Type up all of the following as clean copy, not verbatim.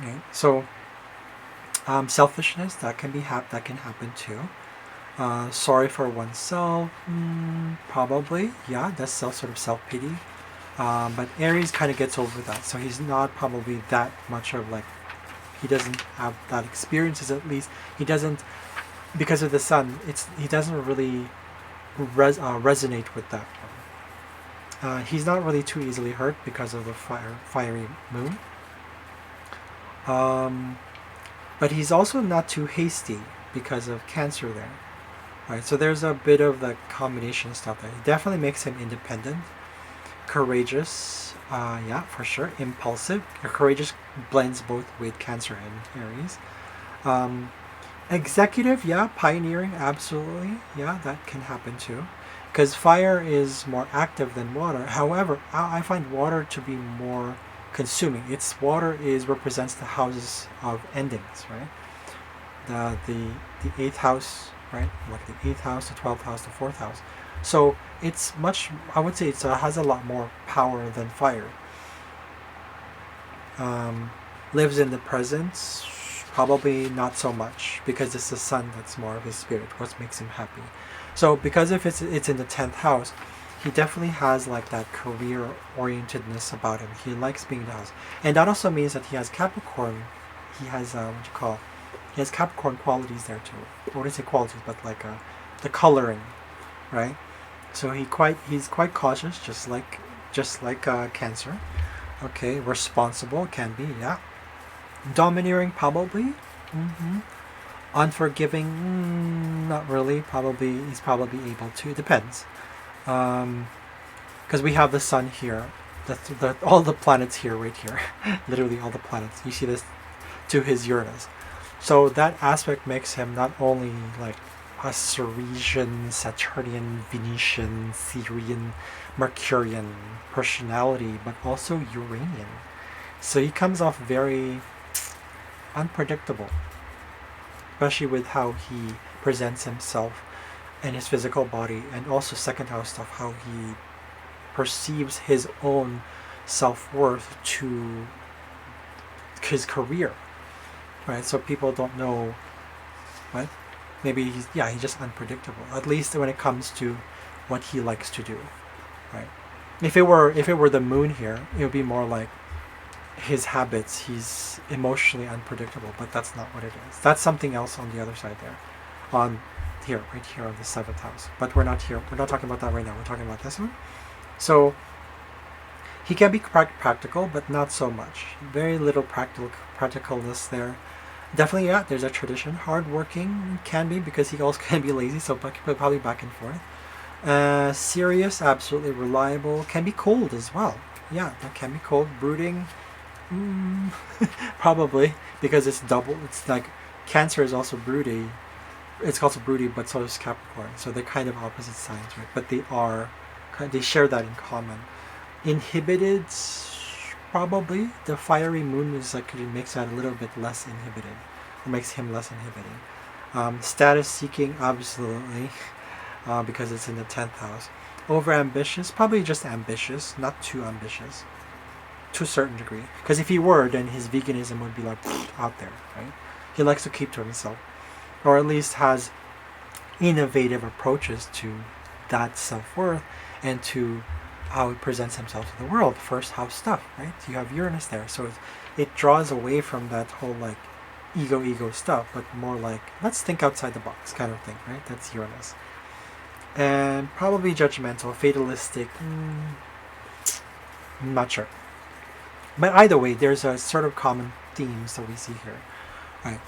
Right? So selfishness, that can happen too. Sorry for oneself, probably, yeah, that's sort of self pity. But Aries kind of gets over that, so he's not probably that much of like, he doesn't have that experiences, at least he doesn't, because of the sun. He doesn't really resonate with that. He's not really too easily hurt because of the fiery moon. Um, but he's also not too hasty because of Cancer there. Right, so there's a bit of the combination stuff that definitely makes him independent, courageous, yeah, for sure, impulsive. Courageous blends both with Cancer and Aries. Um, Executive, yeah, pioneering, absolutely, yeah, that can happen too. Because fire is more active than water. However, I find water to be more consuming. Its water is represents the houses of endings, right? The eighth house, right? Like the eighth house, the 12th house, the fourth house. So it's much. I would say it has a lot more power than fire. Um, Lives in the present, probably not so much because it's the sun that's more of his spirit. What makes him happy. So because if it's in the 10th house, he definitely has like that career orientedness about him. He likes being in the house, and that also means that he has Capricorn. He has what you call, he has Capricorn qualities there too. I wouldn't say qualities, but like the coloring, right? So he's quite cautious, just like Cancer. Okay, responsible can be, yeah. Domineering, probably. Mm-hmm. Unforgiving, not really. Probably he's probably able to. It depends. Because we have the sun here, all the planets here, right here, literally all the planets. You see this to his Uranus. So that aspect makes him not only like a Ceresian, Saturnian, Venetian, Syrian, Mercurian personality, but also Uranian. So he comes off very unpredictable, especially with how he presents himself and his physical body, and also second house stuff, how he perceives his own self worth to his career, right? So people don't know, right? Maybe he's just unpredictable. At least when it comes to what he likes to do, right? If it were the moon here, it would be more like his habits. He's emotionally unpredictable, but that's not what it is. That's something else on the other side there, on here, right here on the 7th house. But we're not here. We're not talking about that right now. We're talking about this one. So he can be practical, but not so much. Very little practicalness there. Definitely, yeah. There's a tradition. Hardworking can be because he also can be lazy, so probably back and forth. Serious, absolutely reliable. Can be cold as well. Yeah, that can be cold. Brooding, mm, probably because it's double. It's like Cancer is also broody. It's also broody, but so is Capricorn. So they're kind of opposite signs, right? But they share that in common. Inhibited, probably the fiery moon is like it makes that a little bit less inhibited. It makes him less inhibited. Status seeking, absolutely, because it's in the 10th house. Over ambitious, probably just ambitious, not too ambitious, to a certain degree. Because if he were, then his veganism would be like out there, right? He likes to keep to himself, or at least has innovative approaches to that self worth and to how he presents himself to the world. First house stuff, right? You have Uranus there, so it draws away from that whole like ego stuff, but more like let's think outside the box kind of thing, right? That's Uranus. And probably judgmental, fatalistic. I'm not sure, but either way, there's a sort of common themes that we see here, right?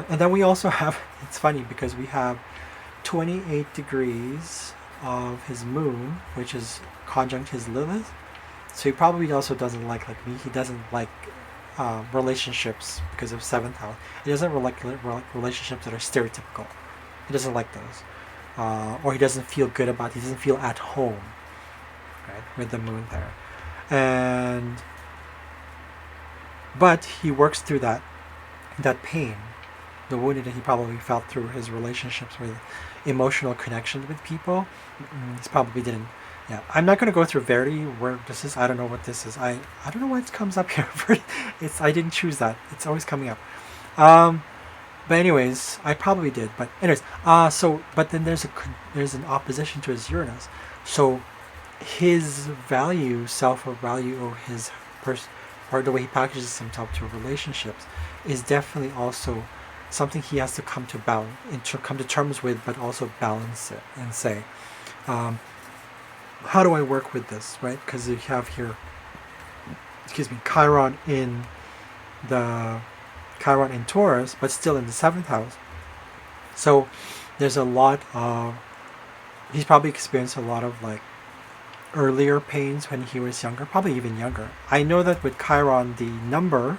And then we also have. It's funny because we have 28 degrees of his moon, which is conjunct his Lilith. So he probably also doesn't like me. He doesn't like relationships because of 7th house. He doesn't like relationships that are stereotypical. He doesn't like those, or he doesn't feel good about. He doesn't feel at home, right, with the moon there, and but he works through that pain, the wounding that he probably felt through his relationships with emotional connections with people. He probably didn't Yeah, I'm not going to go through Verity where this is. I don't know what this is. I don't know why it comes up here. It's I didn't choose that. It's always coming up. Um, but anyways, I probably did. But anyways, so but then there's an opposition to his Uranus. So his value, self value, or his person, or the way he packages himself to relationships, is definitely also something he has to come to balance, come to terms with, but also balance it and say, um, how do I work with this, right? Because you have here, excuse me, the Chiron in Taurus, but still in the seventh house. So there's a lot of, he's probably experienced a lot of like earlier pains when he was younger, probably even younger. I know that with Chiron, the number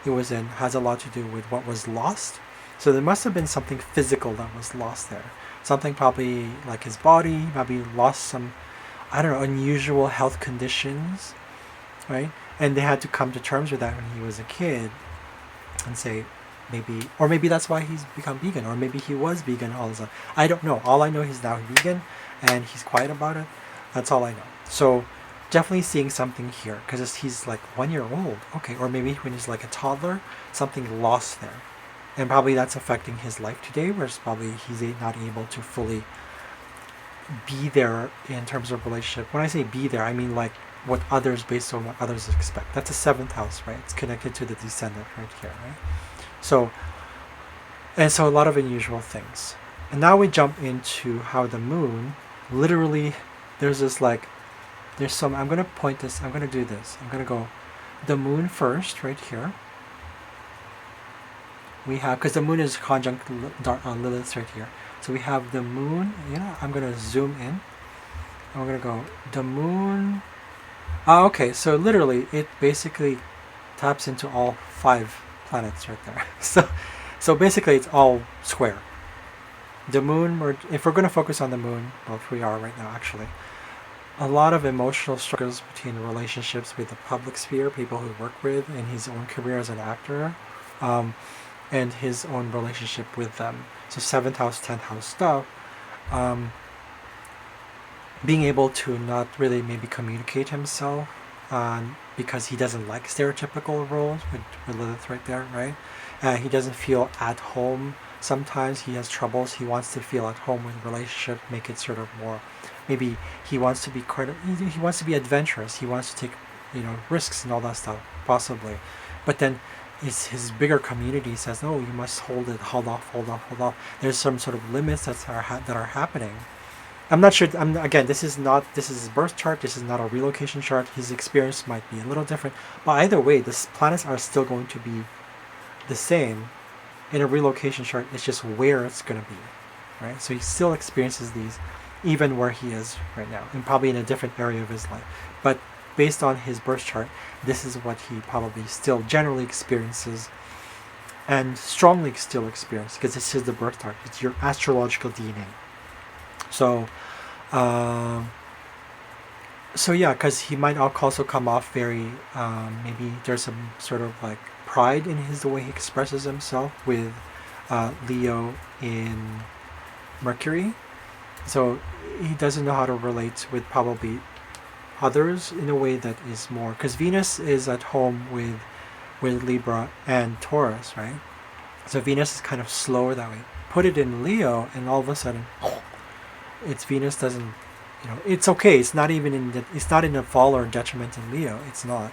it was in has a lot to do with what was lost. So there must have been something physical that was lost there. Something probably like his body, maybe lost some, I don't know, unusual health conditions, right? And they had to come to terms with that when he was a kid and say, maybe, or maybe that's why he's become vegan, or maybe he was vegan all the time. I don't know. All I know he's now vegan and he's quiet about it. That's all I know. So definitely seeing something here because he's like 1 year old. Okay, or maybe when he's like a toddler, something lost there. And probably that's affecting his life today, whereas probably he's not able to fully be there in terms of relationship. When I say be there, I mean like what others, based on what others expect. That's a seventh house, right? It's connected to the descendant right here, right? So, and so a lot of unusual things. And now we jump into how the moon, literally, there's this like, there's some, I'm going to point this, I'm going to do this. I'm going to go the moon first, right here. We have, because the moon is conjunct Lilith right here. So we have the moon, I'm going to zoom in. I'm going to go, the moon. Okay, so literally it basically taps into all 5 planets right there. So basically it's all square. The moon, if we're going to focus on the moon, well, we are right now actually, a lot of emotional struggles between relationships with the public sphere, people who work with, in his own career as an actor, and his own relationship with them. So 7th house, 10th house stuff. Being able to not really maybe communicate himself because he doesn't like stereotypical roles with Lilith right there, right? He doesn't feel at home. Sometimes he has troubles. He wants to feel at home with relationship, make it sort of more, maybe he wants to be he wants to be adventurous. He wants to take, risks and all that stuff, possibly. But then his bigger community says, no, you must hold off. There's some sort of limits that are happening. I'm not sure. Again, this is his birth chart. This is not a relocation chart. His experience might be a little different. But either way, the planets are still going to be the same in a relocation chart. It's just where it's going to be, right? So he still experiences these even where he is right now, and probably in a different area of his life. But based on his birth chart, this is what he probably still generally experiences and strongly still experiences, because this is the birth chart. It's your astrological DNA. So, yeah, because he might also come off very, maybe there's some sort of like pride in the way he expresses himself with Leo in Mercury. So he doesn't know how to relate with probably others in a way that is more, because Venus is at home with Libra and Taurus, right? So Venus is kind of slower that way. Put it in Leo, and all of a sudden, it's Venus doesn't, it's okay. It's not even it's not in a fall or detriment in Leo. It's not.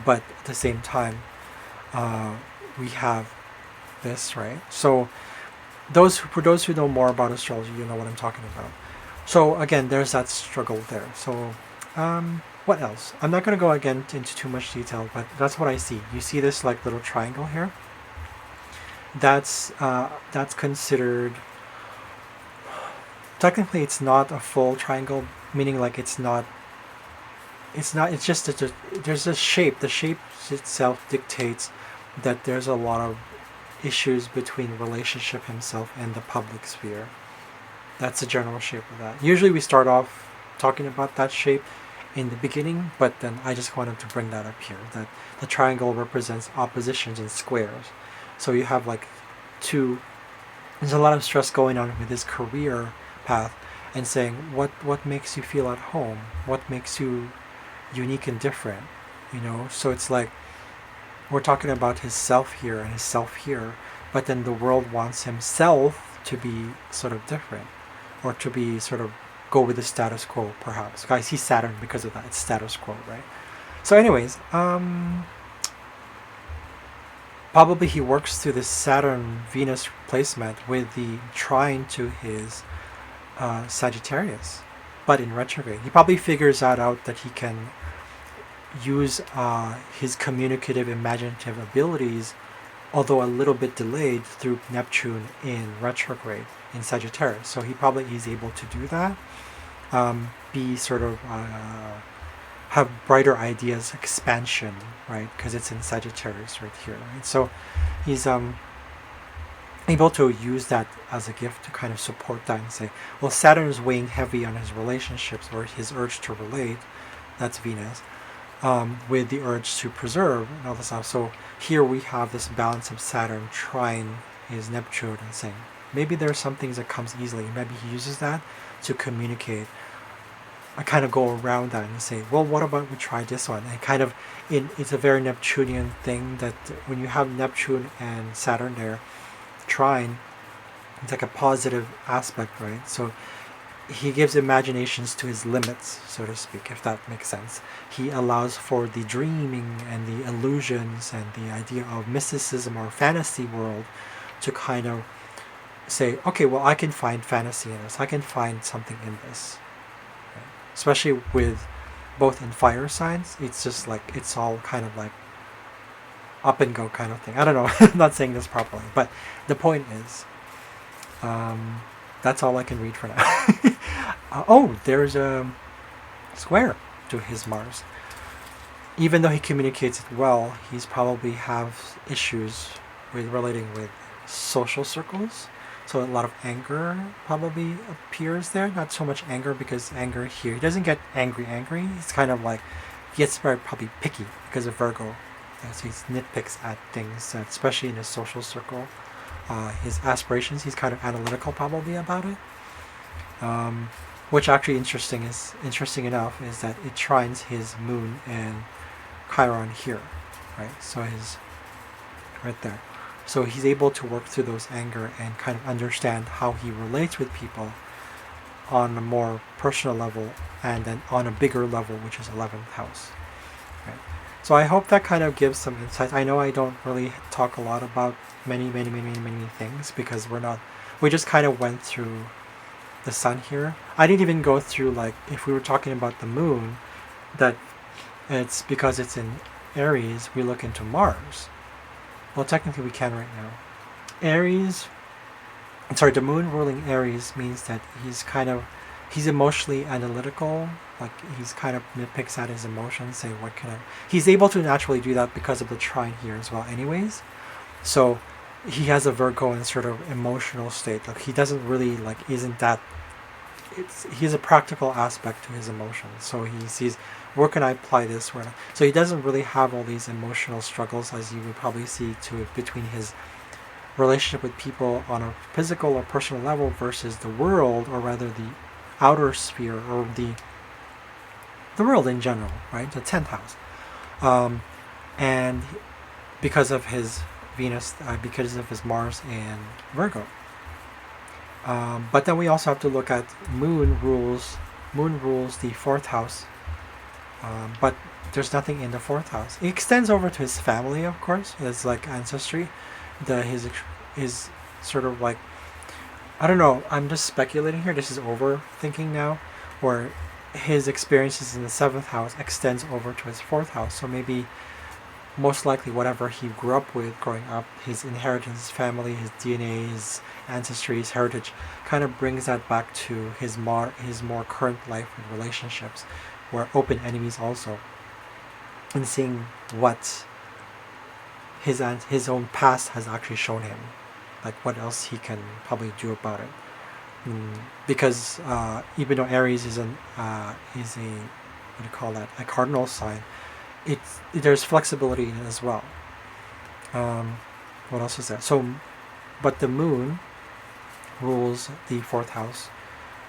But at the same time, we have this, right? So for those who know more about astrology, you know what I'm talking about. So again, there's that struggle there. So what else? I'm not going to go again into too much detail, but that's what I see. You see this like little triangle here? That's considered, technically it's not a full triangle, meaning like it's just that there's a shape. The shape itself dictates that there's a lot of issues between relationship himself and the public sphere. That's the general shape of that. Usually we start off talking about that shape in the beginning, but then I just wanted to bring that up here, that the triangle represents oppositions and squares. So you have like there's a lot of stress going on with his career path, and saying what makes you feel at home, what makes you unique and different, you know. So it's like we're talking about his self here and his self here, but then the world wants himself to be sort of different, or to be sort of go with the status quo, perhaps. Guys, he's Saturn because of that. It's status quo, right? So, anyways, probably he works through this Saturn Venus placement with the trine to his Sagittarius, but in retrograde. He probably figures out that he can use his communicative, imaginative abilities, although a little bit delayed, through Neptune in retrograde in Sagittarius. So he probably is able to do that. Be sort of have brighter ideas, expansion, right? Because it's in Sagittarius right here, right? So he's able to use that as a gift to kind of support that and say, well, Saturn is weighing heavy on his relationships or his urge to relate. That's Venus. With the urge to preserve and all this stuff. So here we have this balance of Saturn trine his Neptune and saying, maybe there are some things that comes easily. Maybe he uses that to communicate. I kind of go around that and say, well, what about we try this one? And kind of, it's a very Neptunian thing that when you have Neptune and Saturn there, trine, it's like a positive aspect, right? So he gives imaginations to his limits, so to speak, if that makes sense. He allows for the dreaming and the illusions and the idea of mysticism or fantasy world to kind of say, okay, well, I can find fantasy in this. I can find something in this. Right? Especially with both in fire signs, it's just like, it's all kind of like up and go kind of thing. I don't know, I'm not saying this properly, but the point is, that's all I can read for now. Oh, there's a square to his Mars. Even though he communicates it well, he's probably have issues with relating with social circles. So a lot of anger probably appears there. Not so much anger, because anger here, he doesn't get angry. It's kind of like, he gets very probably picky because of Virgo. As he nitpicks at things, especially in his social circle. His aspirations, he's kind of analytical probably about it. Which actually interesting enough is that it trines his moon and Chiron here, right? So his right there. So he's able to work through those anger and kind of understand how he relates with people on a more personal level, and then on a bigger level, which is 11th house. Right? So I hope that kind of gives some insight. I know I don't really talk a lot about many things, because we just kind of went through the sun here. I didn't even go through, like, if we were talking about the moon, that it's because it's in Aries, we look into Mars. Well, technically we can right now. The moon ruling Aries means that he's emotionally analytical. Like, he's kind of nitpicks at his emotions, say, he's able to naturally do that because of the trine here as well anyways. So he has a Virgo in sort of emotional state. Like, he doesn't really, like, he has a practical aspect to his emotions. So he sees, where can I apply this? So he doesn't really have all these emotional struggles as you would probably see between his relationship with people on a physical or personal level versus the world, or rather the outer sphere, or the world in general, right? The 10th house. And because of his Venus, because of his Mars and Virgo. But then we also have to look at moon rules the 4th house. But there's nothing in the 4th house. It extends over to his family, of course. It's like ancestry. His sort of like, I don't know, I'm just speculating here. This is overthinking now. Where his experiences in the 7th house extends over to his 4th house. So maybe, most likely, whatever he grew up with growing up, his inheritance, his family, his DNA, his ancestry, his heritage, kind of brings that back to his more current life and relationships, where open enemies also, and seeing what his own past has actually shown him, like what else he can probably do about it. Because even though Aries is a a cardinal sign, there's flexibility in it as well. What else is there? So, but the moon rules the 4th house,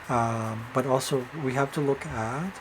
But also we have to look at